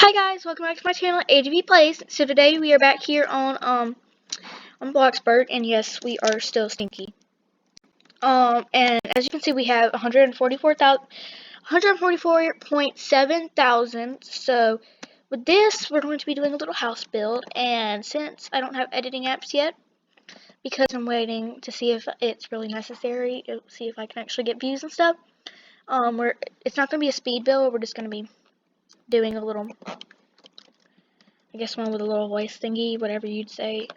Hi guys, welcome back to my channel, AGV Plays. So today we are back here on Bloxburg, and yes, we are still stinky. And as you can see, we have 144.7 thousand. So with this, we're going to be doing a little house build. And since I don't have editing apps yet, because I'm waiting to see if it's really necessary, see if I can actually get views and stuff. It's not going to be a speed build. We're just going to be doing a little, I guess, one with a little voice thingy, whatever you'd say.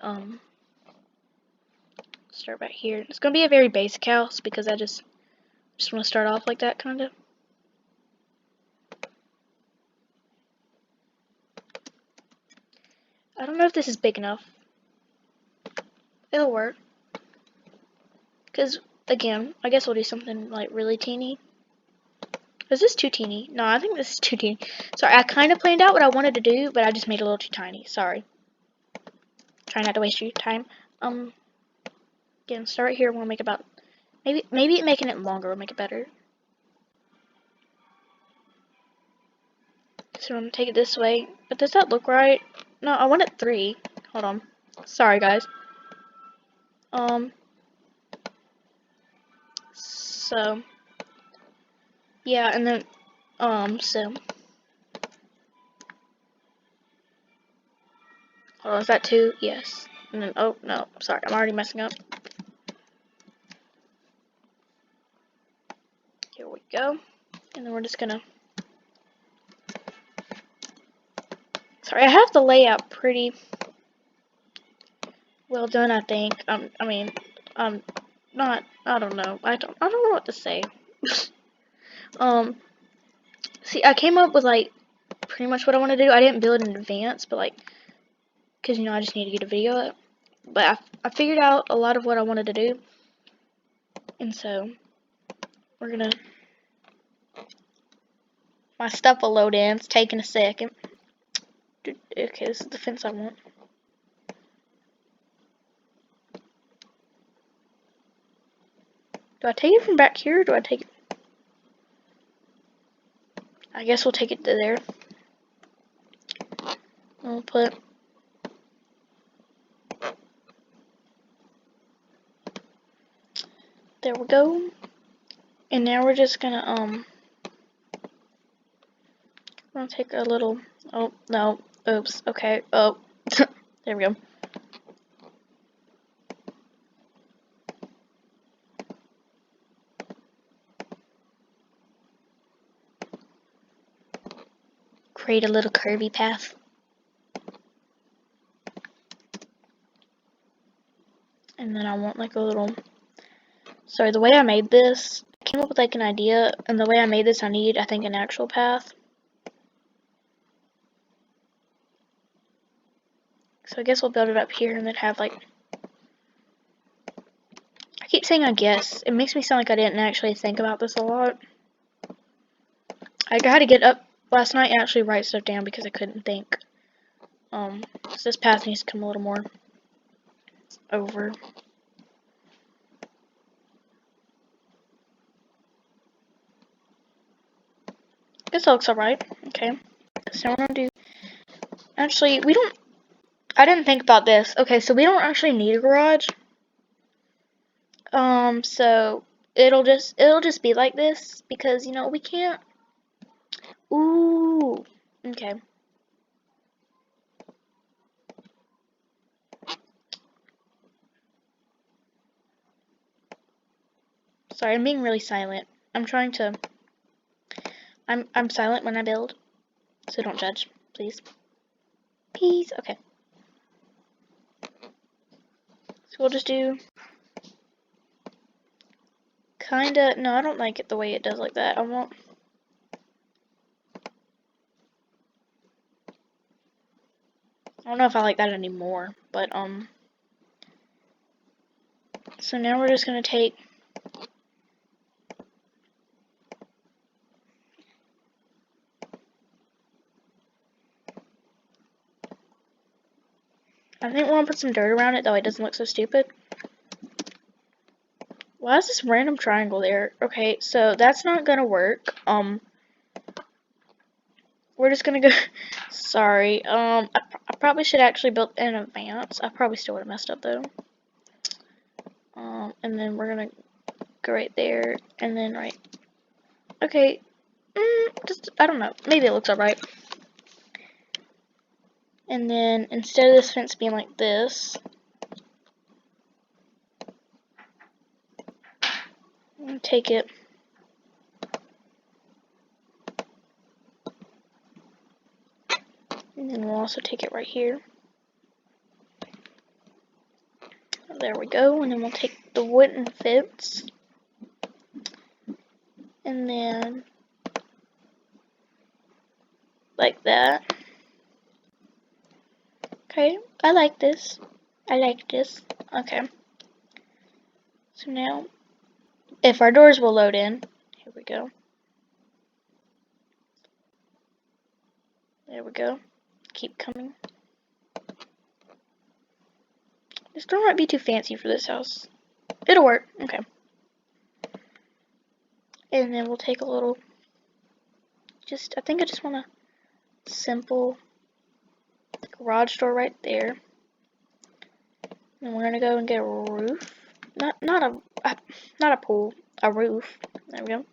Start back here. It's gonna be a very basic house because I just want to start off like that, kind of. I don't know if this is big enough. It'll work. Cause again, I guess we'll do something like really teeny. Is this too teeny? No, I think this is too teeny. Sorry, I kind of planned out what I wanted to do, but I just made it a little too tiny. Sorry. Try not to waste your time. Again, start here. We'll make about maybe making it longer will make it better. So I'm gonna take it this way. But does that look right? No, I want it 3. Hold on. Sorry, guys. So yeah, and then so oh, is that 2? Yes. And then oh no, sorry, I'm already messing up. Here we go. And then we're just gonna, sorry, I have the layout pretty well done, I think. Not, I don't know. I don't know what to say. See, I came up with like pretty much what I want to do. I didn't build in advance, but like, cause I just need to get a video up. But I figured out a lot of what I wanted to do, and so we're gonna. My stuff will load in. It's taking a second. Okay, this is the fence I want. Do I take it from back here, or do I take it? I guess we'll take it to there. We'll put. There we go. And now we're just gonna, I'll take a little, oh, no, oops, okay, oh, there we go. Create a little curvy path. And then I want like a little, sorry, the way I made this, I came up with like an idea, and the way I made this, I need, I think, an actual path. So I guess we'll build it up here and then have like, I keep saying I guess. It makes me sound like I didn't actually think about this a lot. I got to get up last night and actually write stuff down because I couldn't think. So this path needs to come a little more over. This looks alright. Okay. So we're gonna do, actually, I didn't think about this. Okay, so we don't actually need a garage. So it'll just be like this because, we can't. Ooh. Okay. Sorry, I'm being really silent. I'm silent when I build, so don't judge, please. Please. Okay. So we'll just do kinda, no, I don't like it the way it does like that. I don't know if I like that anymore, but so now we're just gonna take I think we're gonna put some dirt around it, though it doesn't look so stupid. Why is this random triangle there? Okay, so that's not gonna work. we're just gonna go. Sorry. I probably should actually build in advance. I probably still would have messed up though. And then we're gonna go right there, and then right. Okay. Just I don't know. Maybe it looks alright. And then instead of this fence being like this, I'm gonna take it. And then we'll also take it right here. There we go. And then we'll take the wooden fence. And then like that. Okay, I like this. I like this. Okay. So now, if our doors will load in, here we go. There we go. Keep coming. This door might be too fancy for this house. It'll work. Okay. And then we'll take a little, I think I just want a simple garage door right there. And we're gonna go and get a roof. Not a pool, a roof. There we go.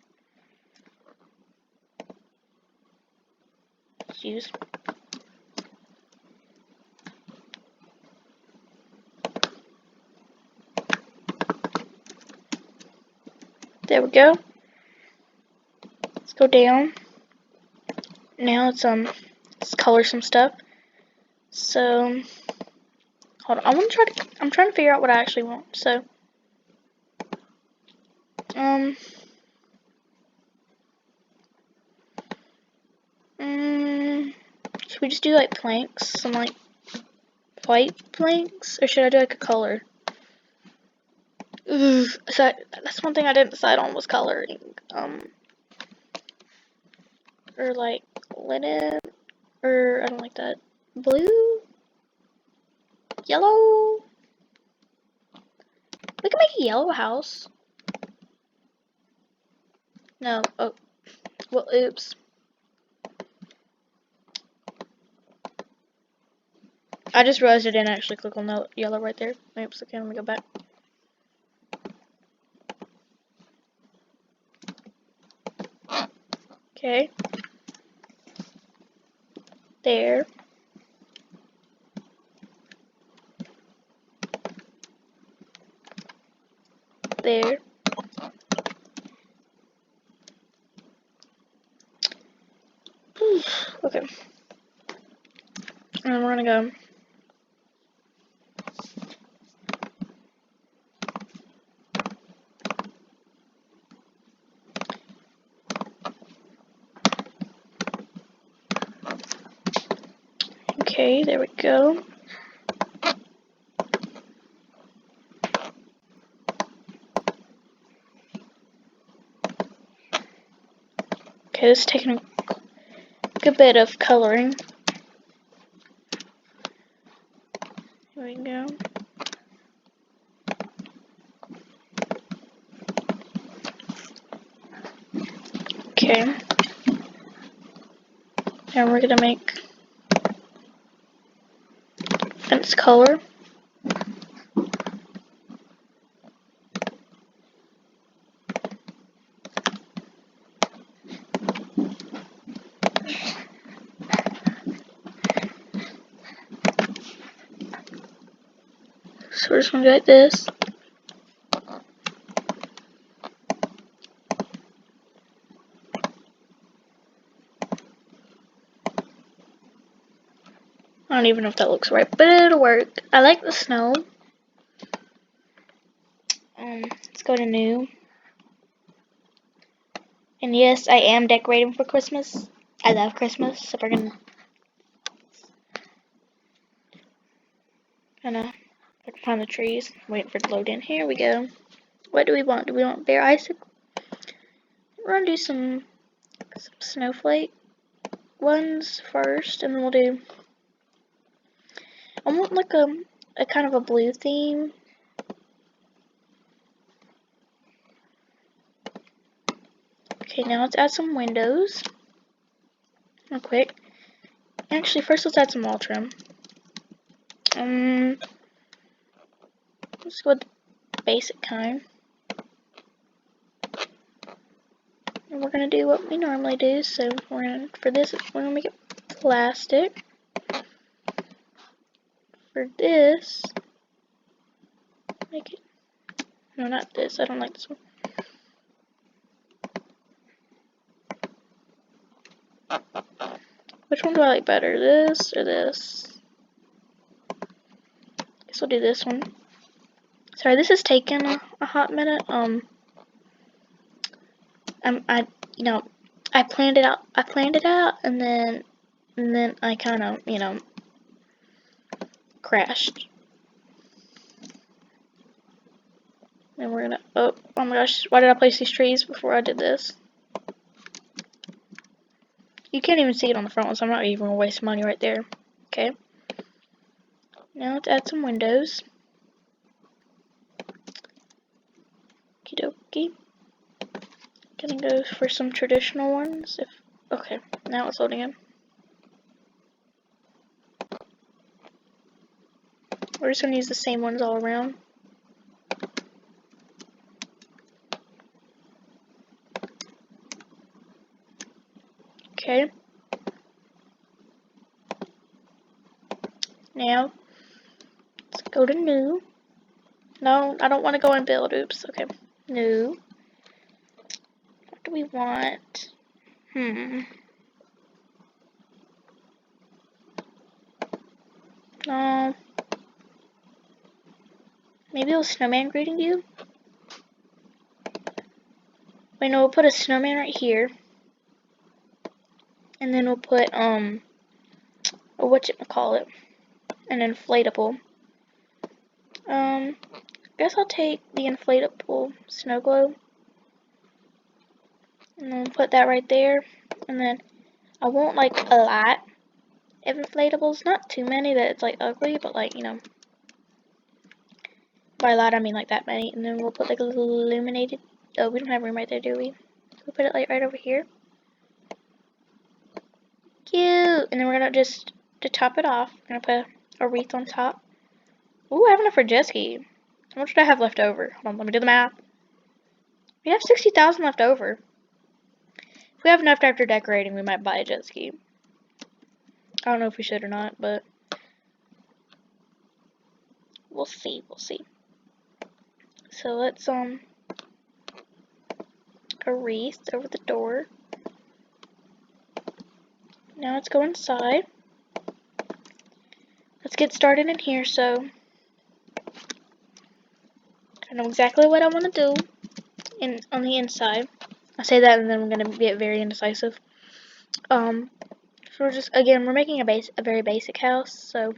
Let's use. There we go. Let's go down. Now let's color some stuff. So hold on, I'm trying to figure out what I actually want. So should we just do like planks, some like white planks, or should I do like a color? Ooh, so that's one thing I didn't decide on was coloring. Or like linen, or I don't like that. Blue, yellow. We can make a yellow house. No, oh, well, oops. I just realized I didn't actually click on the yellow right there. Oops, okay, let me go back. Okay. There. There. Okay. And we're gonna go. Okay, there we go. Okay, this is taking a good bit of coloring. There we go. Okay. And we're gonna make fence color. So we're just gonna do like this. I don't even know if that looks right, but it'll work. I like the snow. Let's go to new. And yes, I am decorating for Christmas. I love Christmas, so we're gonna find the trees. Wait for it to load in. Here we go. What do we want? Do we want bare icicle? We're gonna do some snowflake ones first, and then we'll do. I want like a kind of a blue theme. Okay, now let's add some windows. real quick. Actually, first let's add some wall trim. Let's go with the basic kind. And we're gonna do what we normally do. So for this, we're gonna make it plastic. For this, make it. No, not this. I don't like this one. Which one do I like better, this or this? Guess we'll do this one. Sorry, this is taking a hot minute. I planned it out. And then I kind of, crashed. And we're gonna. Oh my gosh! Why did I place these trees before I did this? You can't even see it on the front one, so I'm not even gonna waste money right there. Okay. Now let's add some windows. Okie dokie. Gonna go for some traditional ones. Okay, now it's loading in. We're just gonna use the same ones all around. Okay. Now let's go to new. No, I don't want to go and build. Oops. Okay. New. What do we want? No. Maybe a snowman greeting you? Wait, no, we'll put a snowman right here. And then we'll put, whatchamacallit? An inflatable. Guess I'll take the inflatable snow globe. And then put that right there. And then I want like a lot of inflatables. Not too many that it's like ugly, but like, by a lot I mean like that many. And then we'll put like a little illuminated. Oh, we don't have room right there, do we? We'll put it like right over here. Cute! And then we're gonna just, to top it off, we're gonna put a wreath on top. Ooh, I have enough for jet ski. How much do I have left over? Hold on, let me do the math. We have 60,000 left over. If we have enough after decorating, we might buy a jet ski. I don't know if we should or not, but we'll see. So let's a wreath over the door. Now let's go inside. Let's get started in here. So I know exactly what I want to do on the inside. I say that and then I'm gonna get very indecisive. So we're making a very basic house. So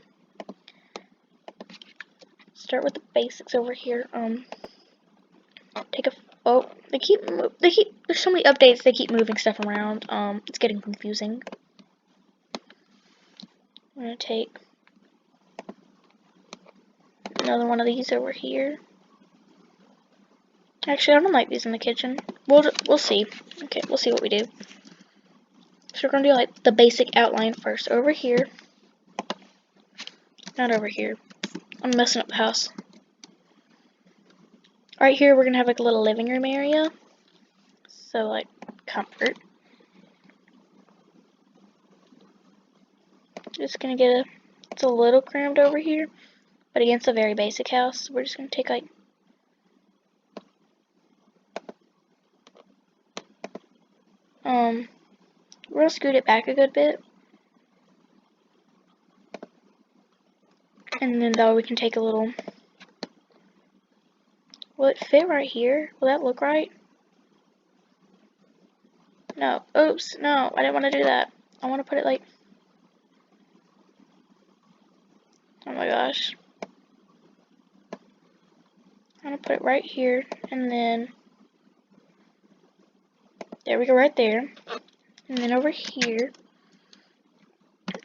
start with the basics over here. There's so many updates. They keep moving stuff around. It's getting confusing. I'm gonna take another one of these over here. Actually, I don't like these in the kitchen. We'll see. Okay, we'll see what we do. So we're gonna do like the basic outline first. Over here. Not over here. I'm messing up the house. Right here, we're gonna have like a little living room area. So like comfort. Just gonna it's a little crammed over here, but again, it's a very basic house. We're just gonna take like we're gonna scoot it back a good bit. And then though we can take a little. Will it fit right here? Will that look right? No. Oops, no, I didn't want to do that. I want to put it like, oh my gosh. I'm gonna put it right here, and then there we go, right there. And then over here,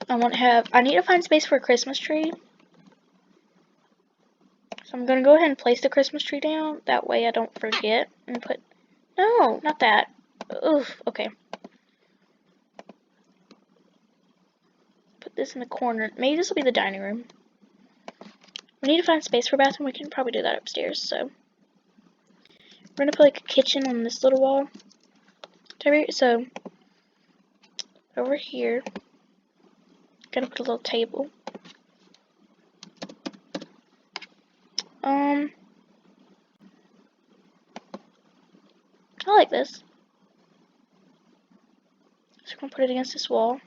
I need to find space for a Christmas tree. So I'm gonna go ahead and place the Christmas tree down. That way I don't forget and no, not that. Oof, okay. put this in the corner. Maybe this will be the dining room. We need to find space for a bathroom. We can probably do that upstairs. So we're gonna put like a kitchen on this little wall. So over here, gonna put a little table. I like this. So we're gonna put it against this wall.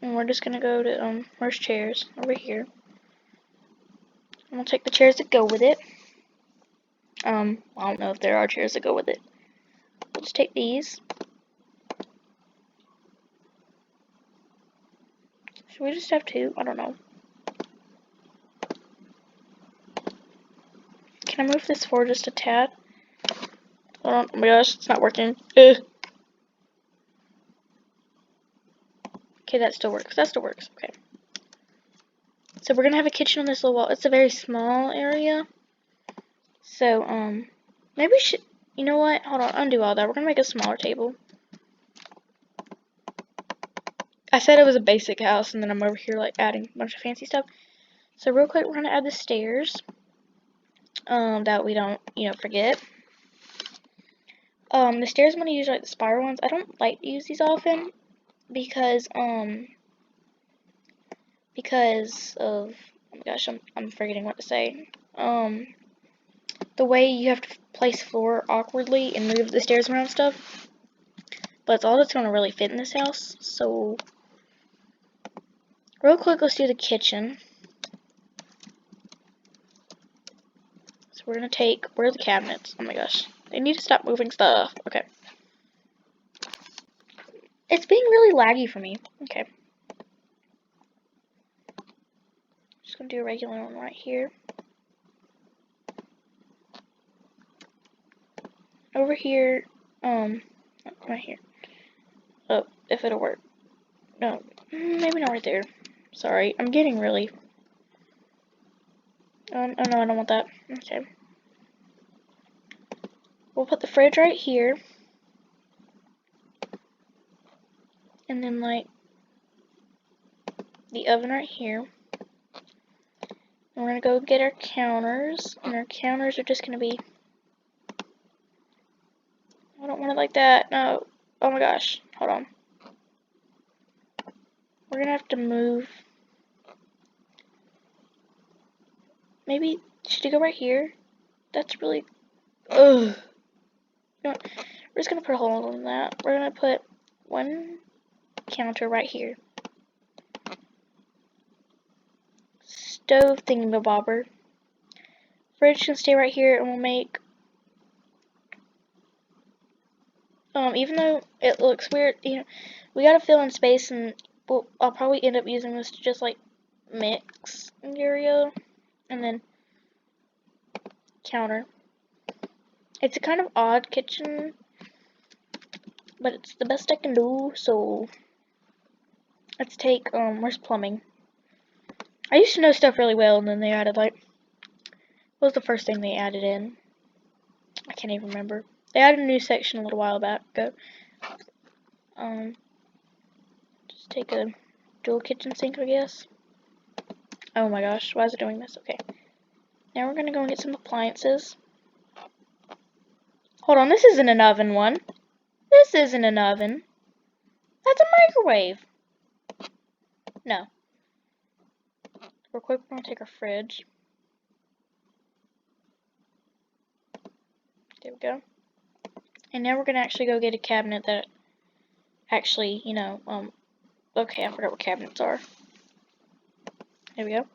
And we're just gonna go to, where's chairs? Over here. And we'll take the chairs that go with it. I don't know if there are chairs that go with it. We'll just take these. Should we just have two? I don't know. Can I move this forward just a tad? Oh my gosh, it's not working. Ugh. Okay, that still works. That still works. Okay. So we're gonna have a kitchen on this little wall. It's a very small area. So, maybe we should, you know what? Hold on, undo all that. We're gonna make a smaller table. I said it was a basic house, and then I'm over here, like, adding a bunch of fancy stuff. So real quick, we're gonna add the stairs. That we don't, forget. The stairs I'm gonna use, like, the spiral ones. I don't like to use these often, because of, oh my gosh, I'm forgetting what to say. The way you have to place floor awkwardly and move the stairs around and stuff. But it's all that's gonna really fit in this house. So, real quick, let's do the kitchen. So we're gonna take, where are the cabinets? Oh my gosh, they need to stop moving stuff. Okay. It's being really laggy for me. Okay. Just gonna do a regular one right here. Over here, right here. Oh, if it'll work. No, maybe not right there. Sorry, I'm getting really. Oh no, I don't want that. Okay. We'll put the fridge right here. And then, like, the oven right here. And we're gonna go get our counters. And our counters are just gonna be. I don't want it like that. No. Oh my gosh. Hold on. We're gonna have to move. Maybe, should it go right here? That's really. Ugh. You know what? We're just gonna put a hole in that. We're gonna put one counter right here. Stove thingamabobber. Fridge can stay right here, and we'll make. Even though it looks weird, we gotta fill in space, and I'll probably end up using this to just like mix area, and then counter. It's a kind of odd kitchen, but it's the best I can do. So let's take where's plumbing? I used to know stuff really well, and then they added like, what was the first thing they added in? I can't even remember. They added a new section a little while back ago. Just take a dual kitchen sink, I guess. Oh my gosh, why is it doing this? Okay. Now we're gonna go and get some appliances. Hold on, this isn't an oven one. This isn't an oven. That's a microwave. No. Real quick, we're gonna take our fridge. There we go. And now we're gonna actually go get a cabinet that actually, okay, I forgot what cabinets are. There we go.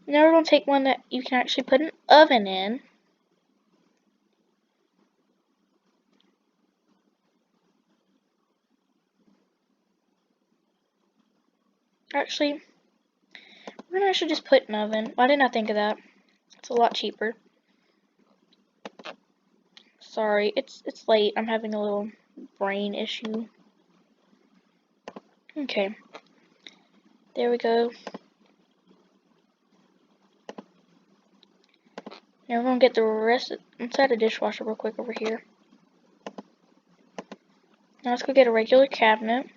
Now we're gonna take one that you can actually put an oven in. Actually, we're gonna actually just put an oven. Why didn't I think of that? It's a lot cheaper. Sorry, it's late. I'm having a little brain issue. Okay. There we go. Now we're gonna get the rest inside the dishwasher real quick over here. Now let's go get a regular cabinet.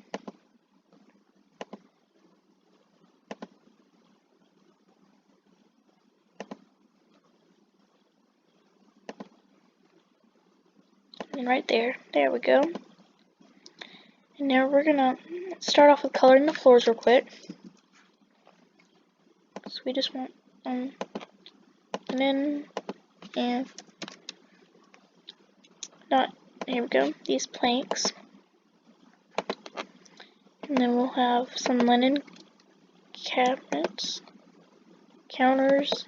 And right there. There we go. And now we're gonna start off with coloring the floors real quick. So we just want linen and not, here we go, these planks. And then we'll have some linen cabinets, counters.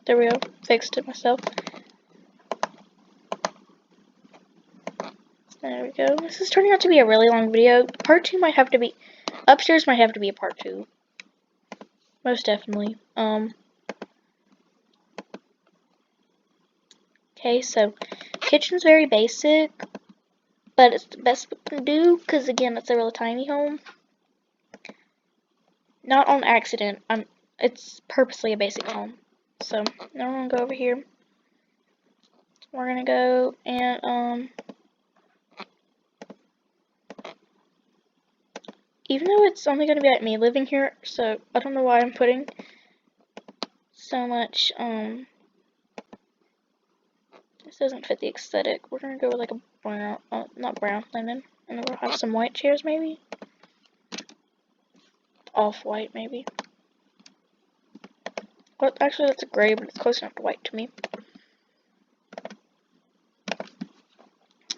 There we go, fixed it myself. There we go. This is turning out to be a really long video. Part 2 might have to be, upstairs might have to be a part 2. Most definitely. Okay, so kitchen's very basic, but it's the best we can do because again, it's a real tiny home. Not on accident. It's purposely a basic home. So now we're gonna go over here. We're gonna go and even though it's only gonna be like me living here, so I don't know why I'm putting so much this doesn't fit the aesthetic. We're gonna go with like a brown, not brown, linen, and then we'll have some white chairs maybe. Off-white maybe. Well, actually that's a gray, but it's close enough to white to me.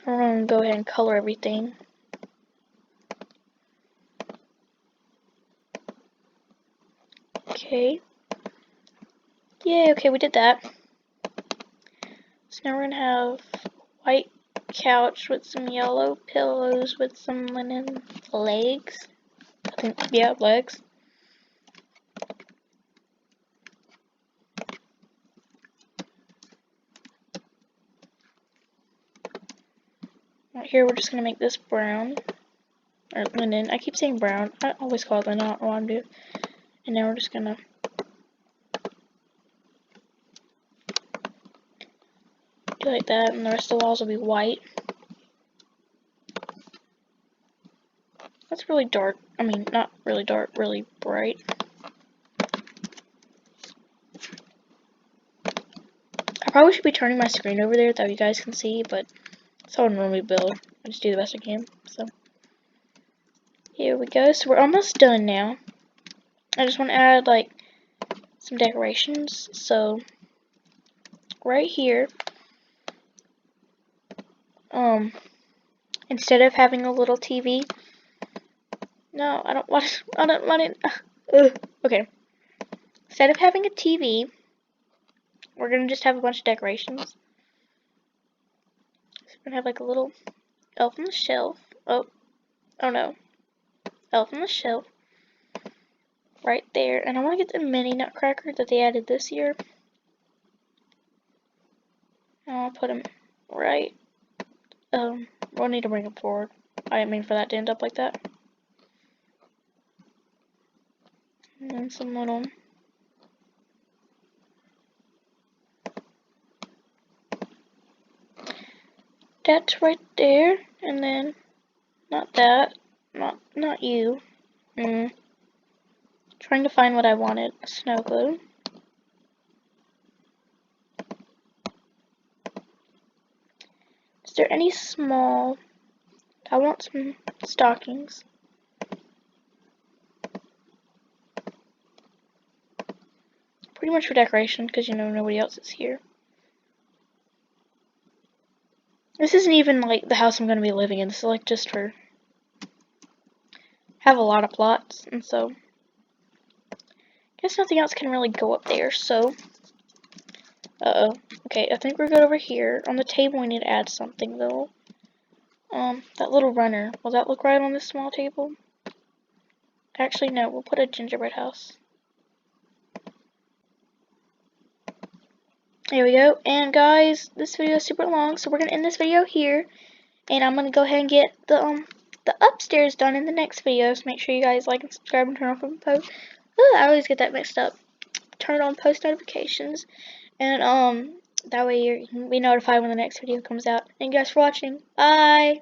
We're gonna go ahead and color everything. Okay. Yay, okay, we did that. So now we're gonna have white couch with some yellow pillows with some linen legs. I think, yeah, legs. Right here, we're just gonna make this brown. Or linen. I keep saying brown. I always call it linen. I don't know what I'm doing. And now we're just gonna do like that, and the rest of the walls will be white. That's really dark. I mean, not really dark, really bright. I probably should be turning my screen over there that you guys can see, but that's how I normally build. I just do the best I can. So here we go. So we're almost done now. I just want to add like some decorations. So right here, instead of having a little TV, no, I don't want it. Okay. Instead of having a TV, we're gonna just have a bunch of decorations. So we're gonna have like a little elf on the shelf. Oh no. Elf on the shelf. Right there. And I want to get the mini nutcracker that they added this year. And I'll put him right. We'll need to bring him forward. I didn't mean for that to end up like that. And then some little that's right there. And then not that. Not you. Trying to find what I wanted. Snow glue. Is there any small? I want some stockings. Pretty much for decoration, because you know nobody else is here. This isn't even like the house I'm going to be living in. This is like just for have a lot of plots, and so I guess nothing else can really go up there. So okay, I think we're good over here. On the table we need to add something though. That little runner, will that look right on this small table? Actually no, we'll put a gingerbread house. There we go. And guys, this video is super long, so we're gonna end this video here, and I'm gonna go ahead and get the upstairs done in the next video. So make sure you guys like and subscribe and turn on post. I always get that mixed up. Turn on post notifications, and that way you can be notified when the next video comes out. Thank you guys for watching. Bye.